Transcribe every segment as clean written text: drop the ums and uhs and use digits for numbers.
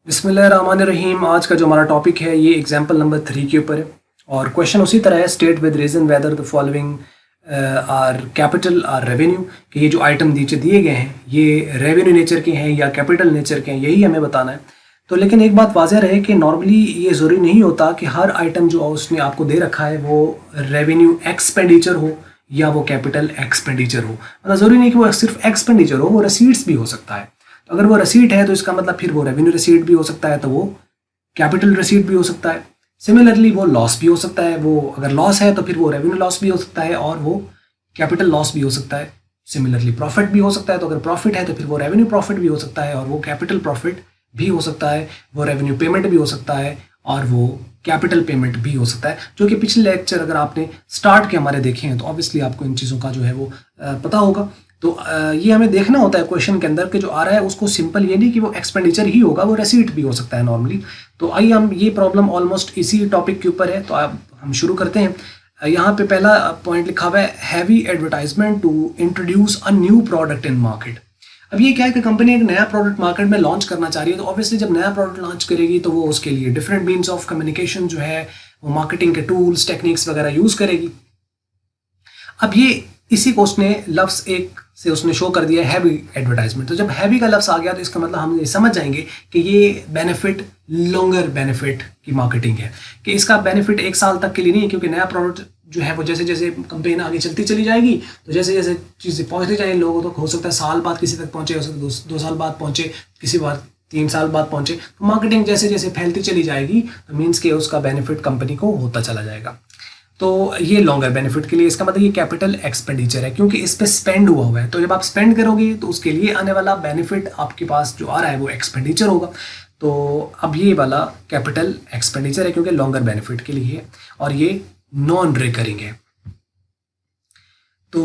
बिस्मिल्लाहिर्रहमानिर्रहीम। आज का जो हमारा टॉपिक है ये एग्जाम्पल नंबर 3 के ऊपर है और क्वेश्चन उसी तरह है, state with reason whether the following are capital or revenue, कि ये जो आइटम नीचे दिए गए हैं ये रेवेन्यू नेचर के हैं या कैपिटल नेचर के हैं, यही हमें बताना है। तो लेकिन एक बात वाज़ेह रहे कि नॉर्मली ये ज़रूरी नहीं होता कि हर आइटम जो उसने आपको दे रखा है वो रेवेन्यू एक्सपेंडिचर हो या वो कैपिटल एक्सपेंडिचर हो। मतलब ज़रूरी नहीं कि वो सिर्फ एक्सपेंडिचर हो, वो रसीट्स भी हो सकता है। तो अगर वो रसीट है तो इसका मतलब फिर वो रेवेन्यू रसीट भी हो सकता है, तो वो कैपिटल रसीट भी हो सकता है। सिमिलरली वो लॉस भी हो सकता है, वो अगर लॉस है तो फिर वो रेवेन्यू लॉस भी हो सकता है और वो कैपिटल लॉस भी हो सकता है। सिमिलरली प्रॉफिट भी हो सकता है, तो अगर प्रॉफिट है तो फिर वो रेवेन्यू प्रॉफिट भी हो सकता है और वो कैपिटल प्रॉफिट भी हो सकता है, वो रेवेन्यू पेमेंट भी हो सकता है और वो कैपिटल पेमेंट भी हो सकता है। जो कि पिछले लेक्चर अगर आपने स्टार्ट के हमारे देखे हैं तो ऑब्वियसली आपको इन चीज़ों का जो है वो पता होगा। तो ये हमें देखना होता है क्वेश्चन के अंदर कि जो आ रहा है उसको सिंपल ये नहीं कि वो एक्सपेंडिचर ही होगा, वो रेसीट भी हो सकता है नॉर्मली। तो आइए हम, ये प्रॉब्लम ऑलमोस्ट इसी टॉपिक के ऊपर है, तो अब हम शुरू करते हैं। यहाँ पे पहला पॉइंट लिखा हुआ है, heavy advertisement to introduce a new product in market. अब ये क्या है कि कंपनी एक नया प्रोडक्ट मार्केट में लॉन्च करना चाह रही है, तो ऑब्वियसली जब नया प्रोडक्ट लॉन्च करेगी तो वो उसके लिए डिफरेंट मीन्स ऑफ कम्युनिकेशन जो है वो मार्केटिंग के टूल्स टेक्निक्स वगैरह यूज़ करेगी। अब ये इसी को उसने लफ्ज़ एक से उसने शो कर दिया हैवी एडवर्टाइजमेंट। तो जब हैवी का लफ्ज़ आ गया तो इसका मतलब हम ये समझ जाएंगे कि ये बेनिफिट लॉन्गर बेनिफिट की मार्केटिंग है, कि इसका बेनिफिट एक साल तक के लिए नहीं है, क्योंकि नया प्रोडक्ट जो है वो जैसे जैसे कंपनी आगे चलती चली जाएगी तो जैसे जैसे चीज़ें पहुँचती जाएंगी लोगों तक, हो सकता है साल बाद किसी तक पहुँचे, हो सकता है दो साल बाद पहुँचे, किसी बार 3 साल बाद पहुँचे। तो मार्केटिंग जैसे जैसे फैलती चली जाएगी तो मीन्स के उसका बेनिफिट कंपनी को होता चला जाएगा। तो ये लॉन्गर बेनिफिट के लिए, इसका मतलब ये कैपिटल एक्सपेंडिचर है क्योंकि इस पे स्पेंड हुआ है। तो जब आप स्पेंड करोगे तो उसके लिए आने वाला बेनिफिट आपके पास जो आ रहा है वो एक्सपेंडिचर होगा। तो अब ये वाला कैपिटल एक्सपेंडिचर है क्योंकि लॉन्गर बेनिफिट के लिए है और ये नॉन रिकरिंग है। तो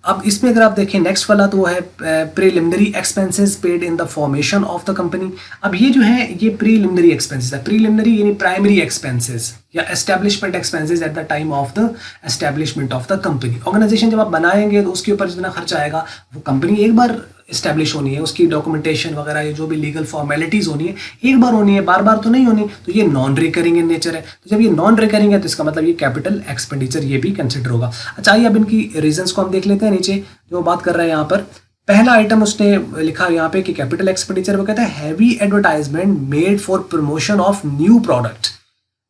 अब इसमें अगर आप देखें नेक्स्ट वाला तो वो है preliminary expenses paid in the formation of the company. अब ये जो है ये प्रीलिमिनरी एक्सपेंसेस है। प्रीलिमिनरी यानी प्राइमरी एक्सपेंसेस या establishment expenses at the time of the establishment of the company. Organization जब आप बनाएंगे तो उसके ऊपर जितना खर्चा आएगा, वो कंपनी एक बार इस्टेब्लिश होनी है, उसकी डॉक्यूमेंटेशन वगैरह ये जो भी लीगल फॉर्मेलिटीज़ होनी है एक बार होनी है, बार बार तो नहीं होनी। तो ये नॉन रिकरिंग इन नेचर है। तो जब ये नॉन रिकरिंग है तो इसका मतलब ये कैपिटल एक्सपेंडिचर ये भी कंसिडर होगा। अच्छा, आइए अब इनकी रीजंस को हम देख लेते हैं। नीचे जो बात कर रहे हैं यहाँ पर पहला आइटम उसने लिखा यहाँ पे कि कैपिटल एक्सपेंडिचर, वो कहता है heavy advertisement made for promotion of new product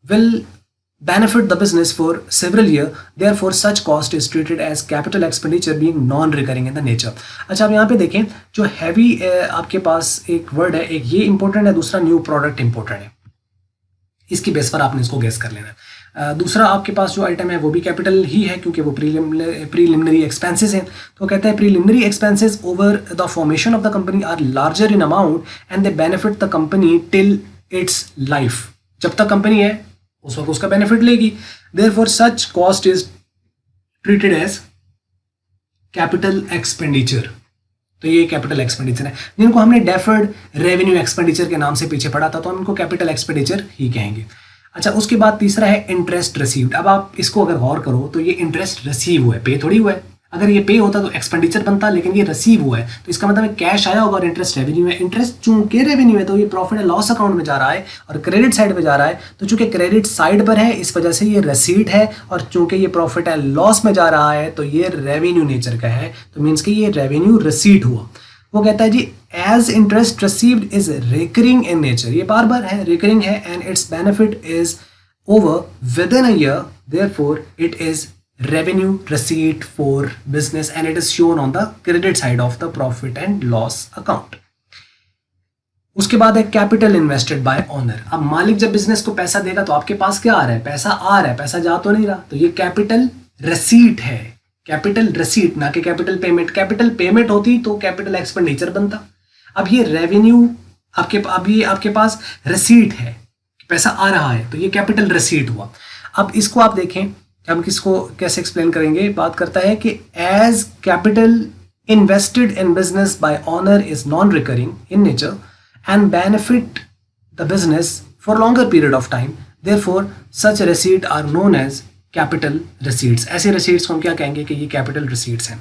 will benefit the business for several years, therefore such cost is treated as capital expenditure being non-recurring in the nature। अच्छा, अब यहाँ पे देखें जो हैवी आपके पास एक वर्ड है, एक ये इंपॉर्टेंट है, दूसरा न्यू प्रोडक्ट इंपॉर्टेंट है। इसकी बेस पर आपने इसको गेस कर लेना है। दूसरा आपके पास जो आइटम है वो भी कैपिटल ही है क्योंकि वो प्रीलिमिनरी एक्सपेंसेस हैं। तो कहते हैं preliminary expenses over the formation of the company are larger in amount and they benefit the company till its life. जब तक कंपनी है उस वक्त उसका बेनिफिट लेगी। Therefore such cost is treated as capital expenditure. तो ये कैपिटल एक्सपेंडिचर है, जिनको हमने डेफर्ड रेवेन्यू एक्सपेंडिचर के नाम से पीछे पढ़ा था, तो हम इनको कैपिटल एक्सपेंडिचर ही कहेंगे। अच्छा, उसके बाद तीसरा है इंटरेस्ट रिसीव्ड। अब आप इसको अगर गौर करो तो ये इंटरेस्ट रिसीव हुआ है, पे थोड़ी हुआ है। अगर ये पे होता तो एक्सपेंडिचर बनता, लेकिन ये रिसीव हुआ है तो इसका मतलब कैश आया होगा और इंटरेस्ट रेवेन्यू है। इंटरेस्ट चूंकि रेवेन्यू है तो ये प्रॉफिट एंड लॉस अकाउंट में जा रहा है और क्रेडिट साइड पे जा रहा है। तो चूंकि क्रेडिट साइड पर है इस वजह से ये रिसीट है, और चूंकि ये प्रॉफिट एंड लॉस में जा रहा है तो ये रेवेन्यू नेचर का है। तो मीन्स कि ये रेवेन्यू रिसीट हुआ। वो कहता है जी as interest received is recurring in nature, ये बार बार है, रिकरिंग है, and its benefit is over within a year, therefore it is revenue receipt for business and it is shown on the credit side of the profit and loss account। उसके बाद है capital invested bye owner. अब मालिक जब business को पैसा देगा तो आपके पास क्या आ रहा है, पैसा आ रहा है, पैसा जा तो नहीं रहा। तो ये कैपिटल रिसीट है, कैपिटल रिसीट, ना कि कैपिटल पेमेंट। कैपिटल पेमेंट होती तो कैपिटल एक्सपेंडिचर बनता। अब ये रेवेन्यू आपके पास रिसीट है, पैसा आ रहा है, तो ये कैपिटल रिसीट हुआ। अब इसको आप देखें, हम किसको कैसे एक्सप्लेन करेंगे। बात करता है कि as capital invested in business by owner is non recurring in nature and benefit the business for longer period of time, therefore such receipt are known as capital receipts. ऐसे रिसीट्स को हम क्या कहेंगे कि ये कैपिटल रिसीट्स हैं।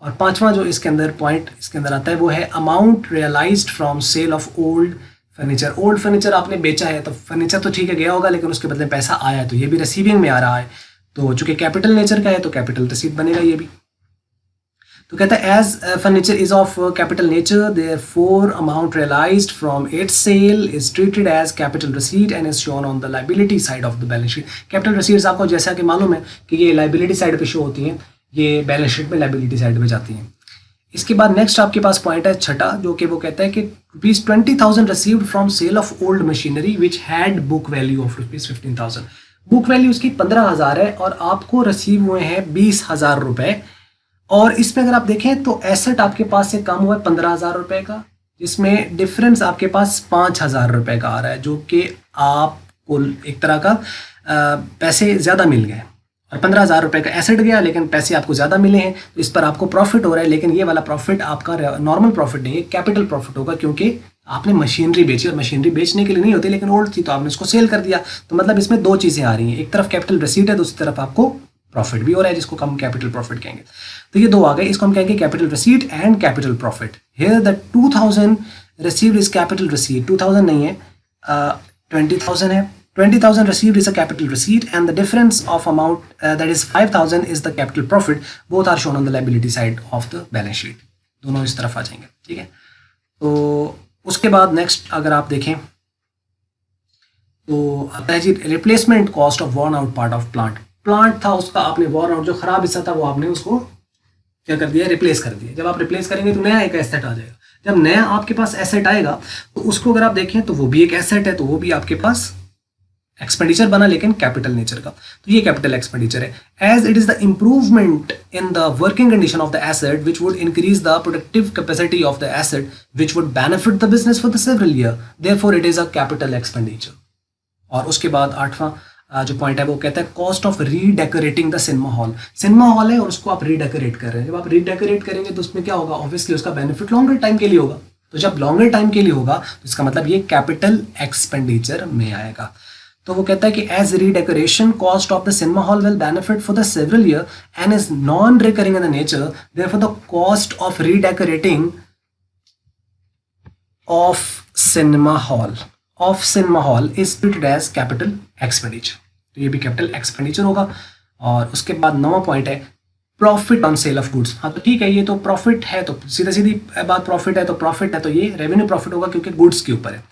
और पांचवा जो इसके अंदर पॉइंट इसके अंदर आता है वो है amount realised from sale of old furniture, old furniture आपने बेचा है तो फर्नीचर तो ठीक है गया होगा, लेकिन उसके बदले पैसा आया है, तो ये भी रिसीविंग में आ रहा है, तो चूंकि कैपिटल नेचर का है तो कैपिटल रिसीट बनेगा ये भी। तो कहता है as furniture is of capital nature therefore amount realised from its sale is treated as capital receipt and is shown on the liability side of the balance sheet. Capital receipts आपको जैसा कि मालूम है कि ये लायबिलिटी साइड पे show होती हैं, ये बैलेंस शीट में लायबिलिटी साइड पे जाती हैं। इसके बाद नेक्स्ट आपके पास पॉइंट है छठा, जो कि वो कहता है कि ₹20,000 received from sale of old machinery which had book value of ₹15,000। Book value उसकी 15,000 है और आपको रिसीव हुए हैं 20,000 रुपए, और इसमें अगर आप देखें तो एसेट आपके पास से कम हुआ है 15,000 रुपए का, जिसमें डिफरेंस आपके पास 5,000 रुपए का आ रहा है, जो कि आपको एक तरह का पैसे ज़्यादा मिल गए। और 15,000 रुपए का एसेट गया लेकिन पैसे आपको ज़्यादा मिले हैं, तो इस पर आपको प्रॉफिट हो रहा है। लेकिन ये वाला प्रॉफिट आपका नॉर्मल प्रॉफिट नहीं है, कैपिटल प्रॉफिट होगा, क्योंकि आपने मशीनरी बेची और मशीनरी बेचने के लिए नहीं होती, लेकिन ओल्ड थी तो आपने उसको सेल कर दिया। तो मतलब इसमें दो चीज़ें आ रही हैं, एक तरफ कैपिटल रिसीट है, दूसरी तरफ आपको प्रॉफिट भी हो रहा है, जिसको हम कैपिटल प्रॉफिट कहेंगे। तो ये दो आ गए, इसको हम कहेंगे capital receipt and capital profit. Here the 2,000 received is capital receipt, 2,000 नहीं है 20,000 है। 20,000 received is a capital receipt and the difference of amount that is 5,000 is the capital profit. Both are shown on the liability side of the balance sheet. दोनों इस तरफ आ जाएंगे, ठीक है। तो उसके बाद नेक्स्ट अगर आप देखें तो आता है जी replacement cost of worn out part of plant. Plant था उसका, आपने वॉर्न आउट जो खराब हिस्सा था वो आपने उसको क्या कर दिया, रिप्लेस कर दिया। जब आप रिप्लेस करेंगे तो नया एक एसेट आ जाएगा। जब नया आपके पास एसेट आएगा तो उसको अगर आप देखें तो वो भी एक एसेट है, तो वो भी आपके पास एक्सपेंडिचर बना, लेकिन कैपिटल नेचर का, तो ये कैपिटल एक्सपेंडिचर है। As it is the improvement in the working condition of the asset which would increase the productive capacity of the asset which would benefit the business for the several year, therefore it is a capital expenditure. और उसके बाद आठवां जो point है वो कहता है cost of redecorating the cinema hall. Cinema hall है और उसको आप रीडेकोरेट कर रहे हैं। जब आप रीडेकोरेट करेंगे तो उसमें क्या होगा, ऑब्वियसली उसका बेनिफिट लॉन्गर टाइम के लिए होगा। तो जब लॉन्गर टाइम के लिए होगा तो इसका मतलब ये कैपिटल एक्सपेंडिचर में आएगा। तो वो कहता है कि as redecoration cost of the cinema hall will benefit for the several year and is non recurring in the nature, therefore the cost of redecorating of cinema hall is treated as capital expenditure. तो ये भी capital expenditure होगा। और उसके बाद 9वां point है profit on sale of goods. हाँ तो ठीक है, ये तो प्रॉफिट है, तो सीधी बात प्रॉफिट है तो ये रेवेन्यू प्रॉफिट होगा, क्योंकि गुड्स के ऊपर है,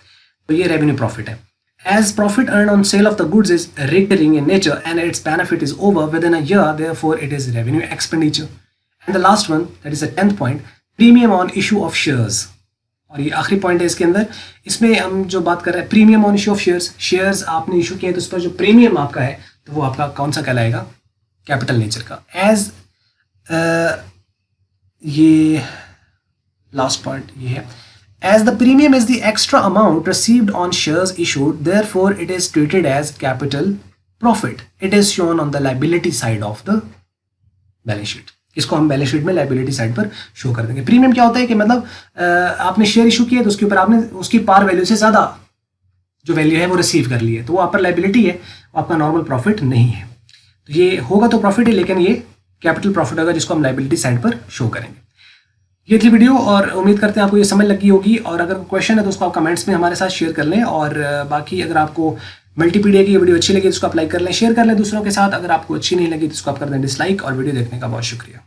तो ये रेवेन्यू प्रॉफिट है। As profit earned on sale of the goods is recurring in nature and its benefit is over within a year, therefore it is revenue expenditure. And the last one, that is the 10th point, premium on issue of shares. और ये आखिरी point है इसके अंदर। इसमें हम जो बात कर रहे हैं premium on issue of shares, shares आपने इशू किए तो उस पर जो प्रीमियम आपका है तो वो आपका कौन सा कहलाएगा, कैपिटल नेचर का। एज ये लास्ट पॉइंट ये है, as the premium is the extra amount received on shares issued, therefore it is treated as capital profit. It is shown on the liability side of the balance sheet. इसको हम balance sheet में liability side पर show कर देंगे। Premium क्या होता है कि मतलब आपने शेयर इशू किया तो उसके ऊपर आपने उसकी पार वैल्यू से ज़्यादा जो वैल्यू है वो रिसीव कर ली है, तो वो आपका लायबिलिटी है, आपका नॉर्मल प्रॉफिट नहीं है। तो ये होगा तो प्रॉफिट है, लेकिन ये कैपिटल प्रॉफिट होगा जिसको हम लायबिलिटी साइड पर शो करेंगे। ये थी वीडियो और उम्मीद करते हैं आपको ये समझ लगी होगी। और अगर कोई क्वेश्चन है तो उसको आप कमेंट्स में हमारे साथ शेयर कर लें। और बाकी अगर आपको मल्टीपीडिया की ये वीडियो अच्छी लगी तो उसको आप लाइक कर लें, शेयर कर लें दूसरों के साथ। अगर आपको अच्छी नहीं लगी तो उसको आप कर दें डिसलाइक। और वीडियो देखने का बहुत शुक्रिया।